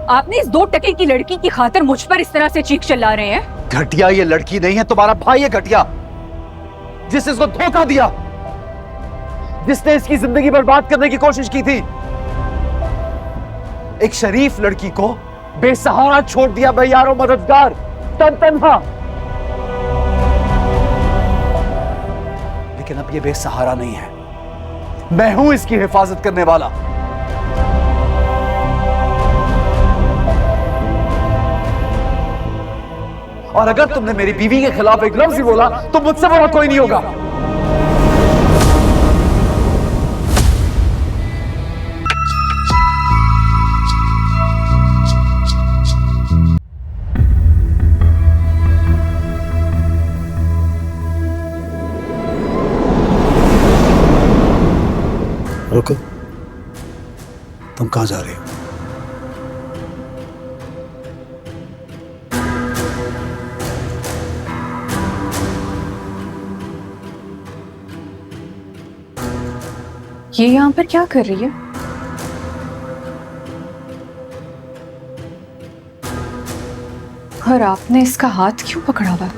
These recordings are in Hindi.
आपने इस 2 टके की लड़की की खातिर मुझ पर इस तरह से चीख चिल्ला रहे हैं? घटिया ये लड़की नहीं है, तुम्हारा भाई है घटिया, जिसने इसको धोखा दिया, जिसने इसकी जिंदगी बर्बाद करने की कोशिश की थी। एक शरीफ लड़की को बेसहारा छोड़ दिया बेयारो मददगार, तन्हा। लेकिन अब ये बेसहारा नहीं है, मैं हूं इसकी हिफाजत करने वाला। और अगर तुमने मेरी बीवी के खिलाफ एक लफ्ज ही बोला तो मुझसे बड़ा कोई नहीं होगा। रुको, तुम कहां जा रही हो? ये यहाँ पर क्या कर रही है? और आपने इसका हाथ क्यों पकड़ा हुआ?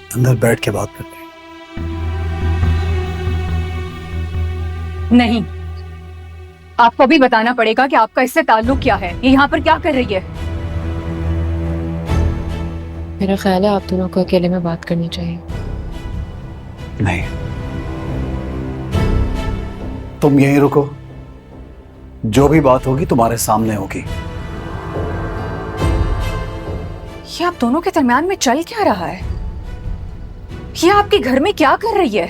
अंदर बैठ के बात करते हैं। नहीं, आपको भी बताना पड़ेगा कि आपका इससे ताल्लुक क्या है। ये यहाँ पर क्या कर रही है? मेरा ख्याल है आप दोनों को अकेले में बात करनी चाहिए। नहीं, तुम यहीं रुको, जो भी बात होगी तुम्हारे सामने होगी। ये आप दोनों के दरमियान में चल क्या रहा है? ये आपके घर में क्या कर रही है?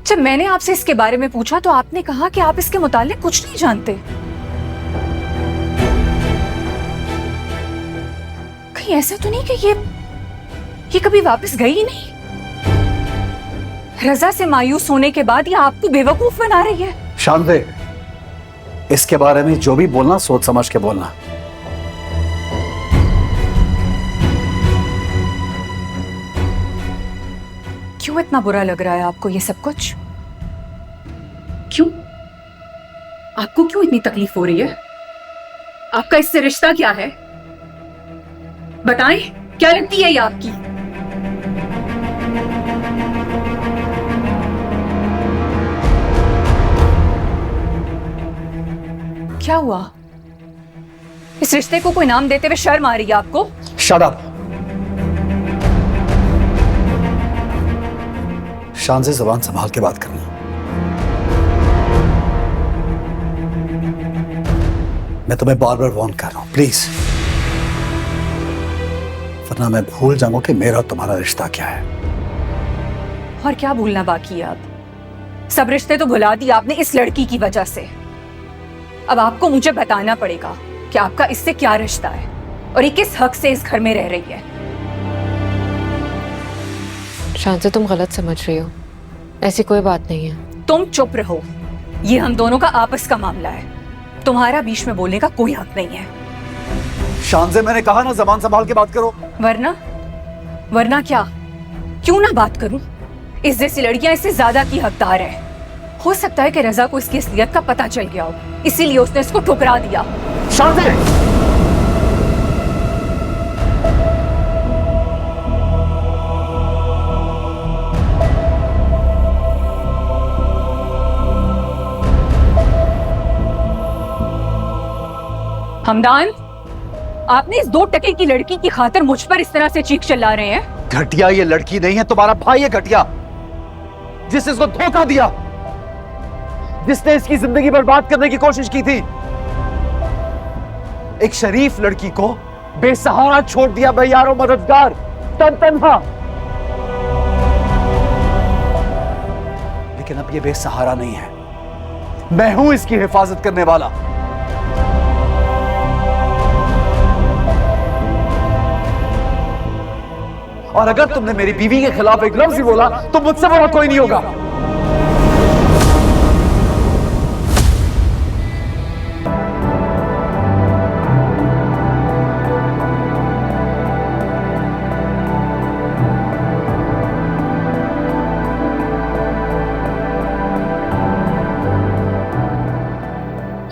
जब मैंने आपसे इसके बारे में पूछा तो आपने कहा कि आप इसके मुतालिक कुछ नहीं जानते। कहीं ऐसा तो नहीं कि ये कभी वापस गई ही नहीं? रजा से मायूस होने के बाद ये आपको बेवकूफ बना रही है। शांत रहे, इसके बारे में जो भी बोलना सोच समझ के बोलना। क्यों इतना बुरा लग रहा है आपको ये सब कुछ? क्यों? आपको क्यों इतनी तकलीफ हो रही है? आपका इससे रिश्ता क्या है? बताएं, क्या लगती है ये आपकी? क्या हुआ? इस रिश्ते को कोई नाम देते हुए शर्म आ रही है आपको? Shut up. शान से जबान संभाल के बात करना। मैं तुम्हें बार बार वार्न कर रहा हूं, प्लीज, वरना मैं भूल जाऊंगा कि मेरा और तुम्हारा रिश्ता क्या है। और क्या भूलना बाकी है? आप सब रिश्ते तो भुला दिए आपने इस लड़की की वजह से। अब आपको मुझे बताना पड़ेगा कि आपका इससे क्या रिश्ता है और ये किस हक से इस घर में रह रही है। शान से तुम गलत समझ रही हो, ऐसी कोई बात नहीं है। तुम चुप रहो, ये हम दोनों का आपस का मामला है, तुम्हारा बीच में बोलने का कोई हक नहीं है। शान से मैंने कहा ना जबान संभाल के बात करो। वरना क्या? क्यों ना बात करूं? इस जैसी लड़कियां इससे ज्यादा की हकदार है। हो सकता है कि रजा को इसकी असलियत का पता चल गया हो, इसीलिए उसने इसको ठुकरा दिया। शान से हमदान, आपने इस 2 टके की लड़की की खातिर मुझ पर इस तरह से चीख चिल्ला रहे हैं? घटिया ये लड़की नहीं है, तुम्हारा भाई है घटिया, जिसने इसको धोखा दिया, जिसने इसकी जिंदगी बर्बाद करने की कोशिश की थी। एक शरीफ लड़की को बेसहारा छोड़ दिया बेयारो मददगार, तन्हा। लेकिन अब ये बेसहारा नहीं है, मैं हूं इसकी हिफाजत करने वाला। और अगर तुमने मेरी बीवी के खिलाफ एक लफ्ज ही बोला तो मुझसे बड़ा कोई नहीं होगा।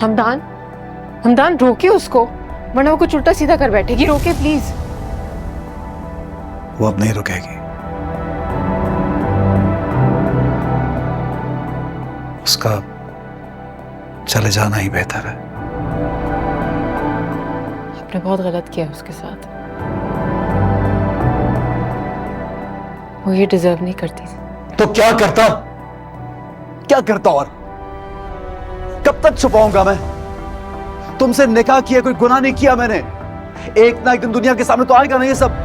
हमदान, हमदान रोके उसको, वरना वो कुछ उल्टा सीधा कर बैठेगी। रोके प्लीज। वो अब नहीं रुकेगी। उसका चले जाना ही बेहतर है। आपने बहुत गलत किया उसके साथ। वो ये डिजर्व नहीं करती थी। तो क्या करता? क्या करता? और कब तक छुपाऊंगा मैं? तुमसे निकाह किया, कोई गुनाह नहीं किया मैंने। एक ना एक दिन दुनिया के सामने तो आएगा ना ये सब।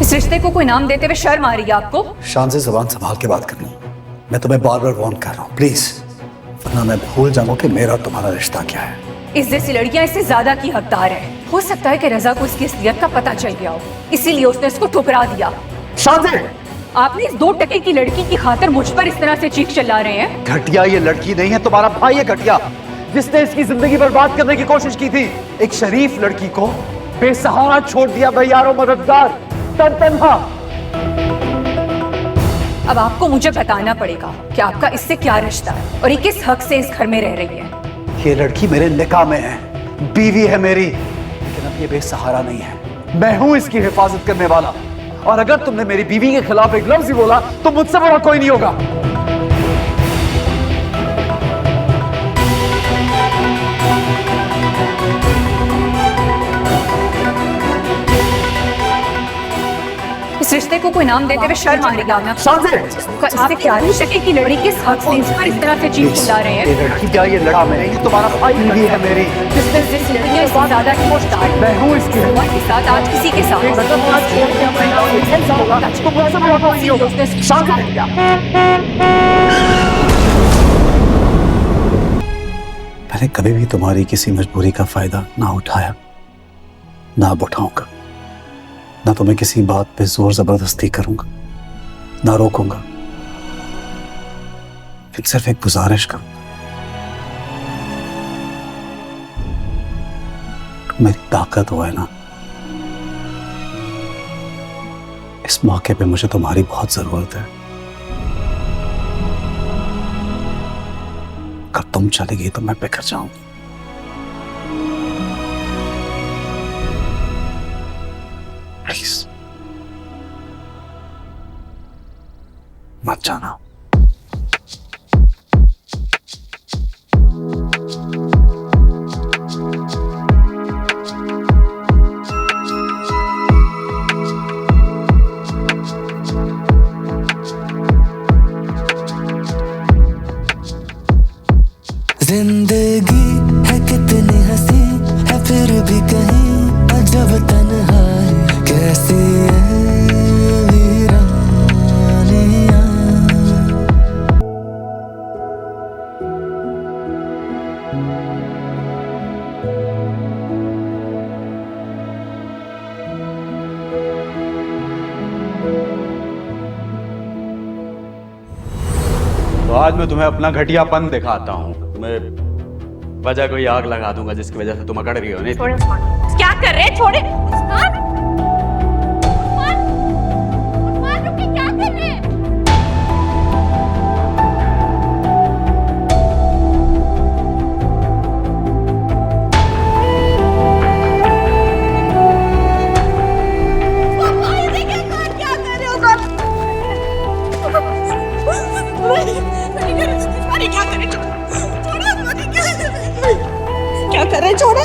इस रिश्ते को कोई नाम देते हुए शर्म आ रही है आपको? शान से जबान संभाल के बात करनी। मैं तुम्हें बार बार वार्न कर रहा हूँ, प्लीज, वरना मैं भूल जाऊंगा कि मेरा तुम्हारा रिश्ता क्या है। इस जैसी लड़कियां इससे ज्यादा की हकदार है। हो सकता है कि रजा को इसकी असलियत का पता चल गया हो, इसीलिए उसने इसको ठुकरा दिया। शांति! आपने इस 2 टके की लड़की की खातिर मुझ पर इस तरह से चीख चिल्ला रहे हैं। घटिया ये लड़की नहीं है, तुम्हारा भाई है घटिया, जिसने इसकी जिंदगी बर्बाद करने की कोशिश की थी। एक शरीफ लड़की को बेसहारा छोड़ दिया बेयारो मददगार, तन्हा। अब आपको मुझे बताना पड़ेगा कि आपका इससे क्या रिश्ता है और ये किस हक से इस घर में रह रही है। ये लड़की मेरे निकाह में है, बीवी है मेरी, लेकिन अब ये बेसहारा नहीं है। मैं हूं इसकी हिफाजत करने वाला, और अगर तुमने मेरी बीवी के खिलाफ एक लफ्ज ही बोला तो मुझसे बड़ा कोई नहीं होगा। इस रिश्ते को कोई नाम देते हुए शर्म आ रही है ना? शांति! इससे क्या रिश्ते की लड़की किस हक से इस पर इस तरह से चीख चिल्ला रहे हैं? ये लड़की क्या ये लड़का में नहीं, तुम्हारा भाई बीवी है मेरी। जिसने जिस लड़कियां इससे ज्यादा की होशदार है। मैं हूं इसकी हुआ के साथ आज किसी के साथ मैंने कभी भी तुम्हारी किसी मजबूरी का फायदा ना उठाया, ना अब उठाऊंगा। ना तुम्हें किसी बात पे जोर जबरदस्ती करूंगा, ना रोकूंगा। फिर सिर्फ एक गुजारिश करूंगा, मेरी ताकत हो है ना, इस मौके पे मुझे तुम्हारी बहुत जरूरत है। अगर तुम चलेगी तो मैं बिखर जाऊंगा। प्लीज मत जाना। जिंदगी है कितनी हंसी है, फिर भी कहीं अजब तन्हाई। कैसी है वीरानियां, आज मैं तुम्हें अपना घटियापन दिखाता हूँ। मैं वजह कोई आग लगा दूंगा जिसकी वजह से तुम अकड़ रही हो। नहीं क्या कर रहे हैं? छोड़े उस्मान! उस्मान, रुकिए, क्या कर रहे हैं? क्या कर रहे हैं? छोड़ो,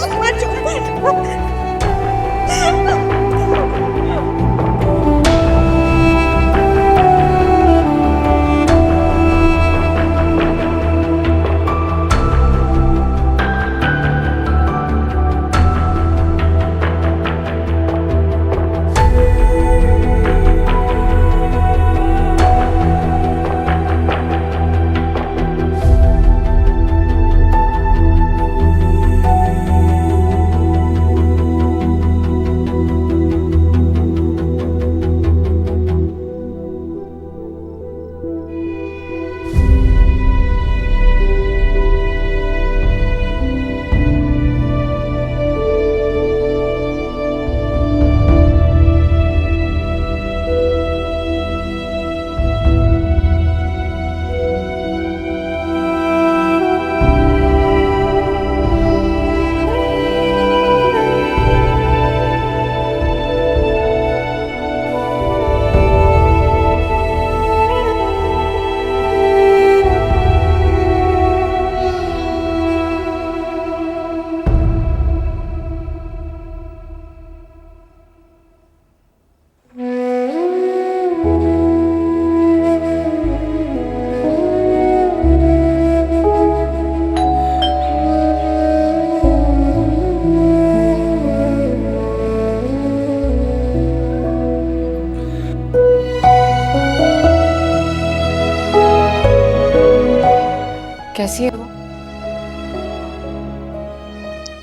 कैसी है वो?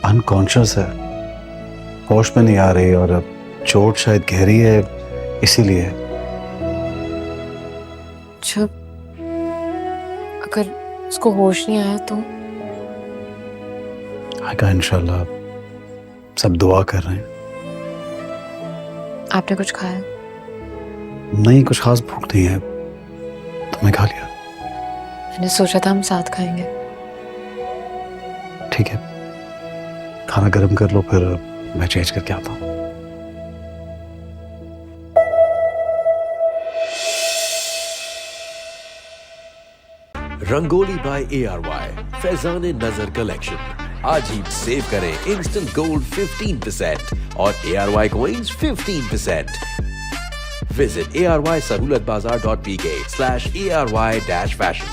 अनकॉन्शियस है, होश में नहीं आ रही और चोट शायद गहरी है इसीलिए। जब अगर उसको होश नहीं आया तो? आएगा इंशाल्लाह, सब दुआ कर रहे हैं। आपने कुछ खाया? नहीं, कुछ खास भूख नहीं है। तुमने खा लिया? मैंने सोचा था हम साथ खाएंगे। ठीक है, खाना गर्म कर लो, फिर मैं चेंज करके आता हूँ। रंगोली बाय ARY फैजान नजर कलेक्शन। आज ही सेव करें इंस्टेंट गोल्ड 15% और ARY coins 15%। Visit ARYSahoolatbazaar.pk/ARY-fashion।